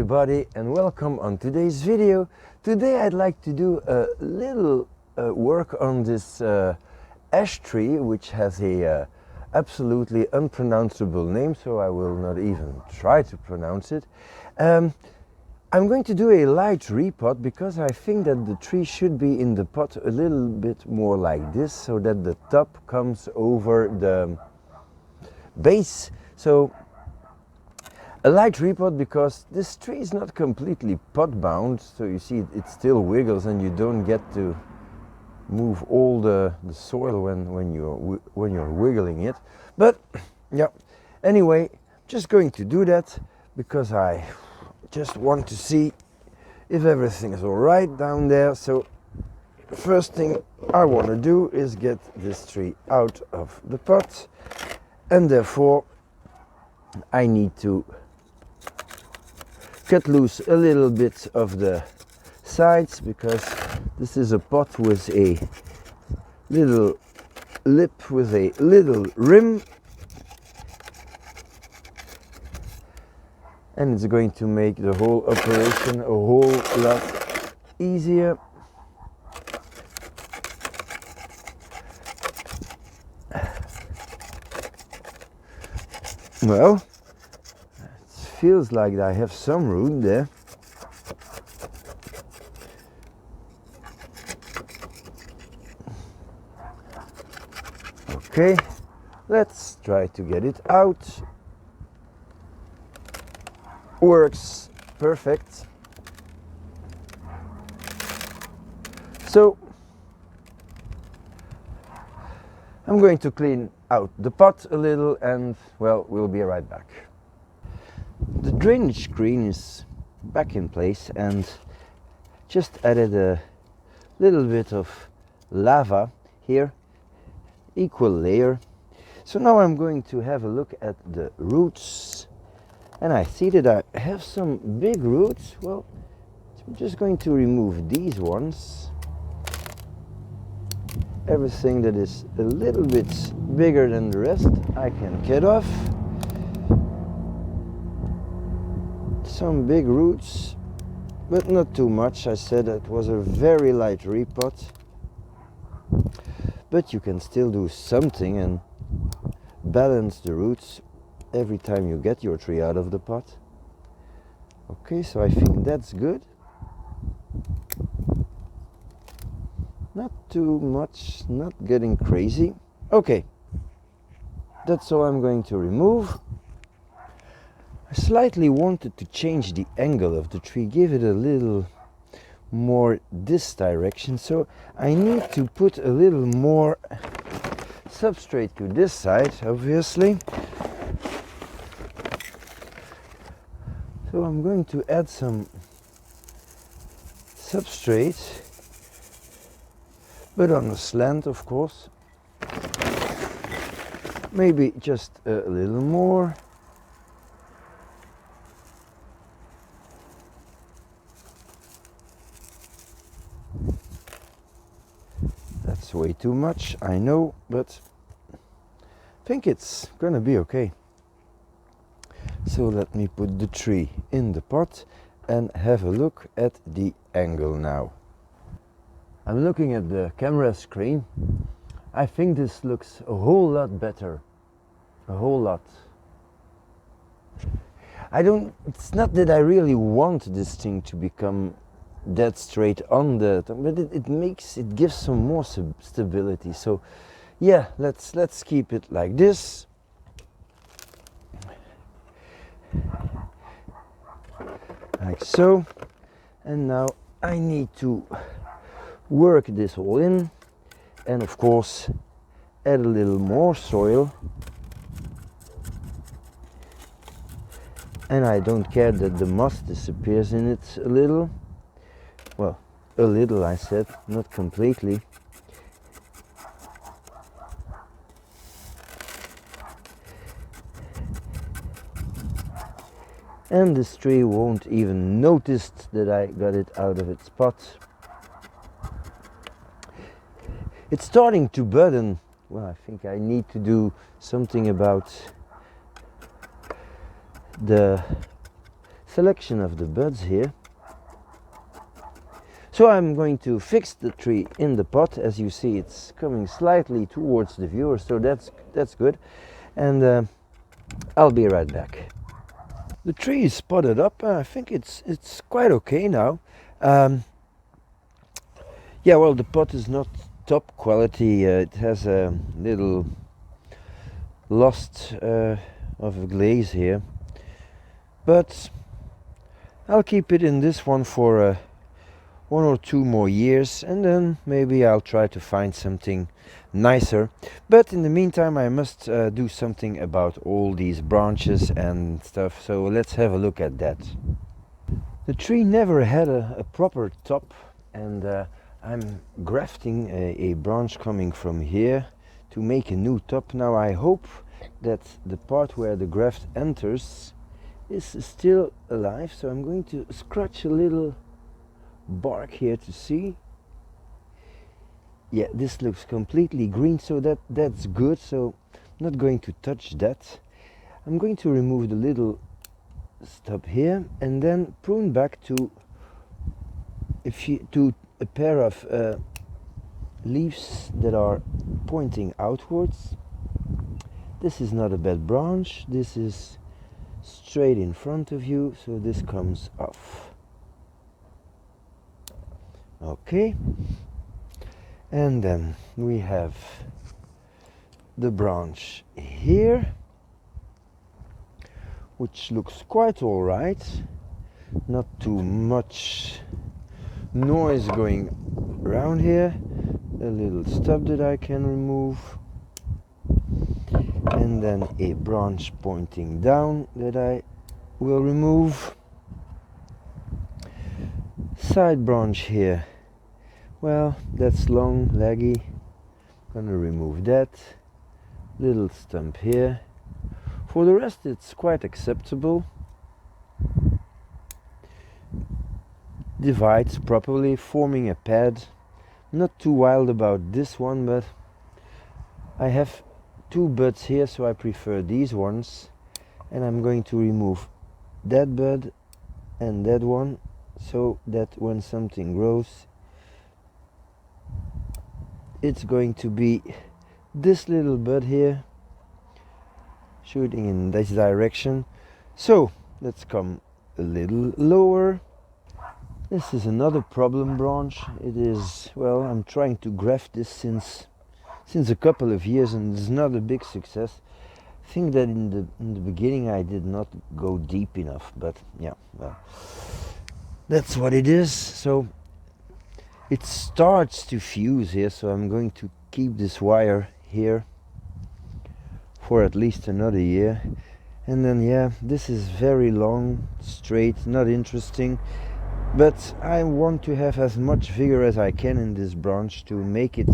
everybody and welcome on today's video. Today I'd like to do a little work on this ash tree, which has a absolutely unpronounceable name, so I will not even try to pronounce it. I'm going to do a light repot because I think that the tree should be in the pot a little bit more like this, so that the top comes over the base. So a light repot because this tree is not completely pot bound, so you see it still wiggles and you don't get to move all the soil when you're wiggling it. But yeah, anyway, just going to do that because I just want to see if everything is all right down there. So first thing I want to do is get this tree out of the pot, and therefore I need to cut loose a little bit of the sides, because this is a pot with a little lip with a little rim, and it's going to make the whole operation a whole lot easier. Well, feels like I have some room there. Okay, let's try to get it out. Works perfect. So I'm going to clean out the pot a little and, well, we'll be right back. The drainage screen is back in place and just added a little bit of lava here, equal layer. So now I'm going to have a look at the roots, and I see that I have some big roots. Well, I'm just going to remove these ones. Everything that is a little bit bigger than the rest I can cut off. Some big roots, but not too much. I said it was a very light repot, but you can still do something and balance the roots every time you get your tree out of the pot. Okay, so I think that's good. Not too much, not getting crazy. Okay, that's all I'm going to remove. I slightly wanted to change the angle of the tree, give it a little more this direction, so I need to put a little more substrate to this side, obviously. So I'm going to add some substrate, but on a slant, of course. Maybe just a little more. That's way too much, I know, but I think it's gonna be okay. So let me put the tree in the pot and have a look at the angle now. I'm looking at the camera screen. I think this looks a whole lot better. A whole lot. It's not that I really want this thing to become dead straight on the, but it gives some more stability. So yeah, let's keep it like this. Like so. And now I need to work this all in, and of course add a little more soil. And I don't care that the moss disappears in it a little. Well, a little I said, not completely. And this tree won't even notice that I got it out of its pot. It's starting to burden. Well, I think I need to do something about the selection of the buds here. So I'm going to fix the tree in the pot. As you see, it's coming slightly towards the viewer, so that's good. And I'll be right back. The tree is potted up. I think it's quite okay now. Yeah, well, the pot is not top quality. It has a little lost of a glaze here, but I'll keep it in this one for 1 or 2 more years, and then maybe I'll try to find something nicer. But in the meantime, I must do something about all these branches and stuff, so let's have a look at that. The tree never had a proper top, and I'm grafting a branch coming from here to make a new top. Now I hope that the part where the graft enters is still alive, so I'm going to scratch a little bark here to see. Yeah, this looks completely green, so that's good, so I'm not going to touch that. I'm going to remove the little stub here and then prune back to a pair of leaves that are pointing outwards. This is not a bad branch, this is straight in front of you, so this comes off. Okay, and then we have the branch here, which looks quite all right. Not too much noise going around here. A little stub that I can remove, and then a branch pointing down that I will remove. Side branch here, well, that's long, leggy, gonna remove that. Little stump here. For the rest, it's quite acceptable. Divides properly, forming a pad. Not too wild about this one, but I have 2 buds here, so I prefer these ones. And I'm going to remove that bud and that one, so that when something grows, it's going to be this little bud here, shooting in this direction. So let's come a little lower. This is another problem branch. It is, well, I'm trying to graft this since a couple of years, and it's not a big success. I think that in the beginning I did not go deep enough, but yeah, well, that's what it is. So it starts to fuse here, so I'm going to keep this wire here for at least another year. And then, yeah, this is very long, straight, not interesting, but I want to have as much vigor as I can in this branch to make it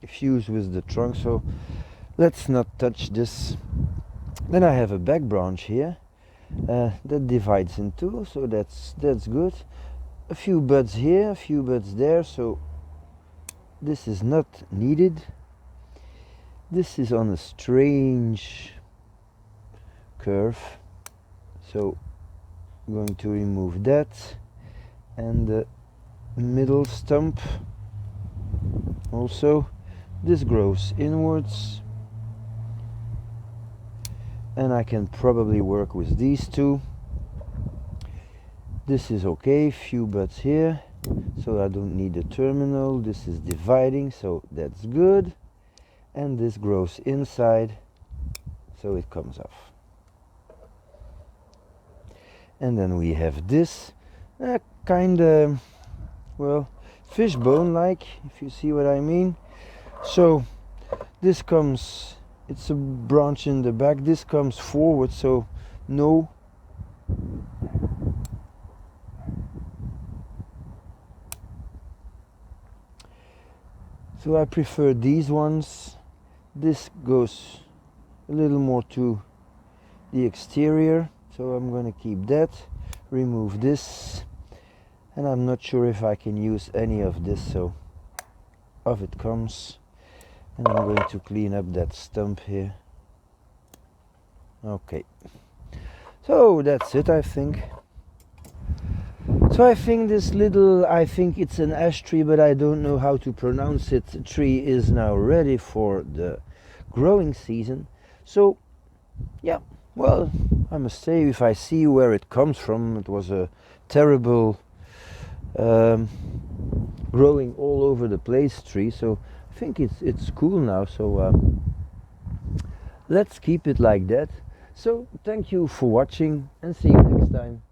fuse with the trunk, so let's not touch this. Then I have a back branch here that divides in 2, so that's good. A few buds here, a few buds there, so this is not needed. This is on a strange curve, so I'm going to remove that, and the middle stump also. This grows inwards, and I can probably work with these 2. This is okay, few buds here, so I don't need a terminal. This is dividing, so that's good. And this grows inside, so it comes off. And then we have this kind of, well, fishbone-like, if you see what I mean. So this comes, it's a branch in the back, this comes forward, so no. So I prefer these ones. This goes a little more to the exterior, so I'm going to keep that. Remove this, and I'm not sure if I can use any of this, so off it comes. And I'm going to clean up that stump here. Okay, so that's it, I think. So I think this little, I think it's an ash tree, but I don't know how to pronounce it, tree is now ready for the growing season. So yeah, well, I must say, if I see where it comes from, it was a terrible growing all over the place tree. So I think it's cool now. So let's keep it like that. So thank you for watching and see you next time.